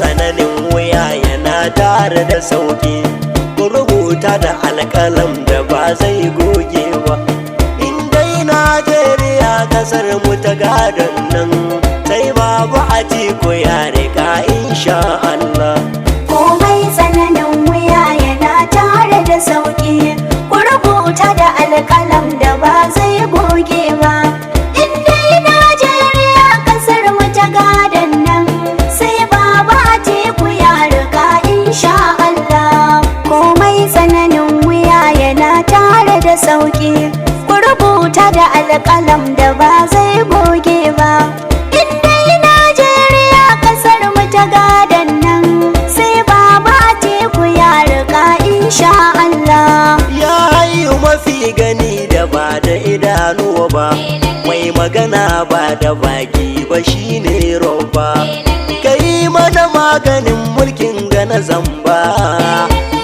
tsananin wuya yana tare da sauki, ku rubuta da alƙalam da ba zai goge ba. In dai Najeriya kasar mu ta gadon nan, sai babu Atiku ya riga insha Allah. Komai tsananin wuya yana tare da sauki, ku rubuta da alƙalam da ba zai goge ba. In dai Najeriya kasar mu ta gadon nan, sai babu Atiku ya riga insha Allah. Komai tsananin wuya yana tare da sauki, ku rubuta da alƙalam da ba zai goge ba. In dai Najeriya kasar mu ta gadon nan, sai baba Atiku ya riga insha Allah. Ya hayyu mafi gani da ba da idanuwa ba, mai magana ba da baki ba shine roba. Kai mana maganin mulkin gana zamba,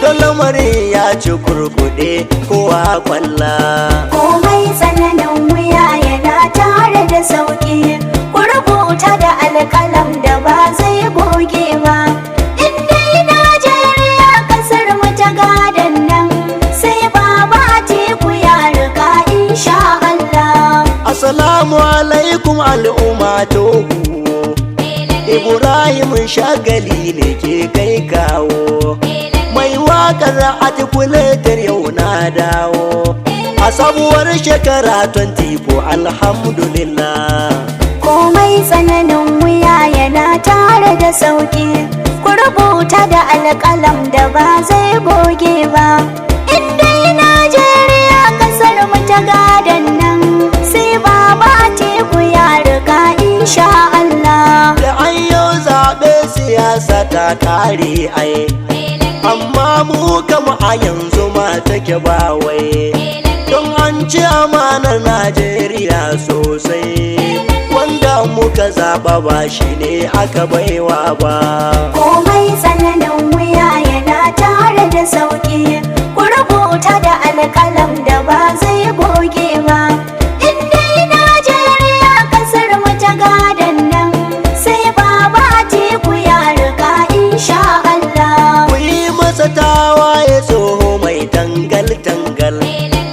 don lamarin ya ci kurkuɗe kowa kwalla. Komai tsananin wuya yana tare da sauki, ku rubuta da alƙalam da ba zai goge ba. In dai Najeriya kasar mu ta gadon nan, sai baba Atiku ya riga insha Allah. Assalamu alaikum al'umma tohu, Ibrahim Shagali ne ke kai kawo, mai waƙar Atiku yau na dawo. A sabuwar shekara 24 alhamdulillah. Komai tsananin wuya yana tare da sauki, ku rubuta da alƙalam da ba zai goge ba. In dai Najeriya kasar mu ta gadon nan, sai baba Atiku ya riga insha Allah. Da an yau zaɓe siyasa ta kare ai, amma mu kama a yanzu ma take ba wai. Don an ci amanar Najeriya sosai, wanda muka zaɓa ba shi ne aka baiwa ba. Komai tsananin wuya yana tare da sauki, ku rubuta da alƙalam da ba zai goge ba. In dai Najeriya kasar mu ta gadon nan, sai baba Atiku ya riga insha Allah. Ku yi masa tawaye tsoho mai tangal-tangal,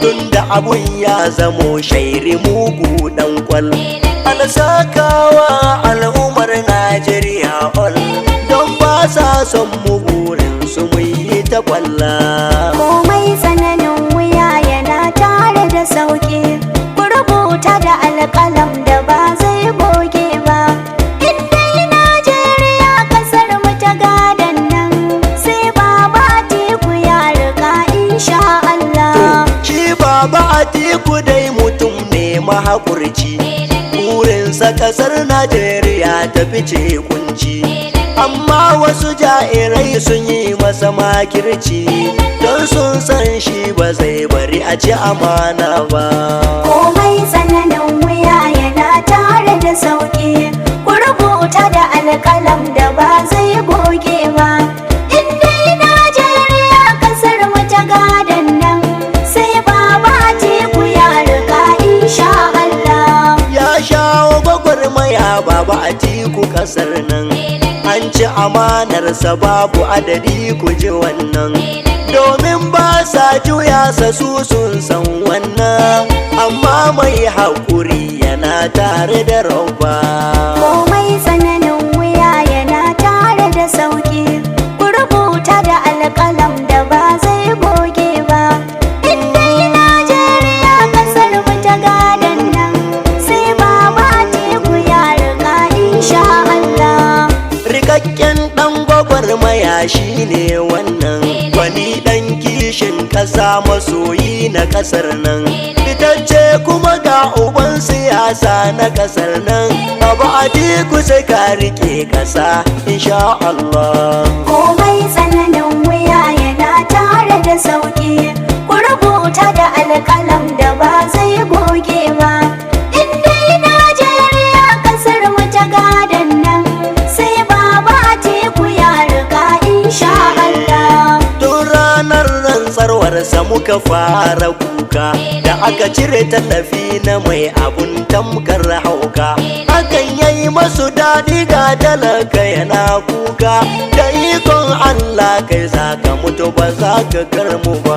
tunda abun ya zamo shairi mugu dan kwal. Alasakawa al'ummar Najeriya ol, don ba sa son mu burin su mu yi ta kwalla. Komai tsananin wuya yana tare da sauki, ku rubuta da alƙalam da ba zai goge ba. In dai Najeriya kasar mu ta gadon nan, sai baba Atiku ya riga insha Allah. Shi baba Atiku dai mutum ne mahaƙurci, burinsa kasar Najeriya ta fice kunci. Amma wasu jairai sun yi masa makirci, don sun san shi ba zai bari a ci amana ba. Komai tsananin wuya yana tare da sauki, ku rubuta da alƙalam da ba zai goge ba. In dai Najeriya kasar mu ta gadon nan, sai baba Atiku ya riga insha Allah. Ya shawo gwagwarmaya baba Atiku kasar nan, an ci amanarsa babu adadi ku ji wannan. Domin ba sa juya sa su sun san wannan, amma mai haƙuri yana tare da roba. Komai tsananin wuya yana tare da sauki, ku rubuta da alƙalam da ba zai goge ba. In dai Najeriya kasar mu ta gadon nan, sai baba Atiku ya riga insha Allah. Rikakken ɗan gwagwarmaya shi ne wannan, wani ɗan kishin ƙasa masoyi na ƙasar nan, fitacce kuma ga uban siyasa na ƙasar nan. Baba Atiku sai ka rike ƙasa insha Allah. Komai tsananin wuya yana tare da sauki, ku rubuta da alƙalam da ba zai goge ba. In dai Najeriya kasar mu ta gadon nan, sai baba Atiku ya riga insha Allah. Tun ranar rantsarwar mutuwarsa muka fara kuka, da aka cire tallafi na mai abun tamkar hauka. Hakan yayi masu daɗi ga talaka yana kuka, da ikon Allah kai za ka mutu ba za ka karmu ba.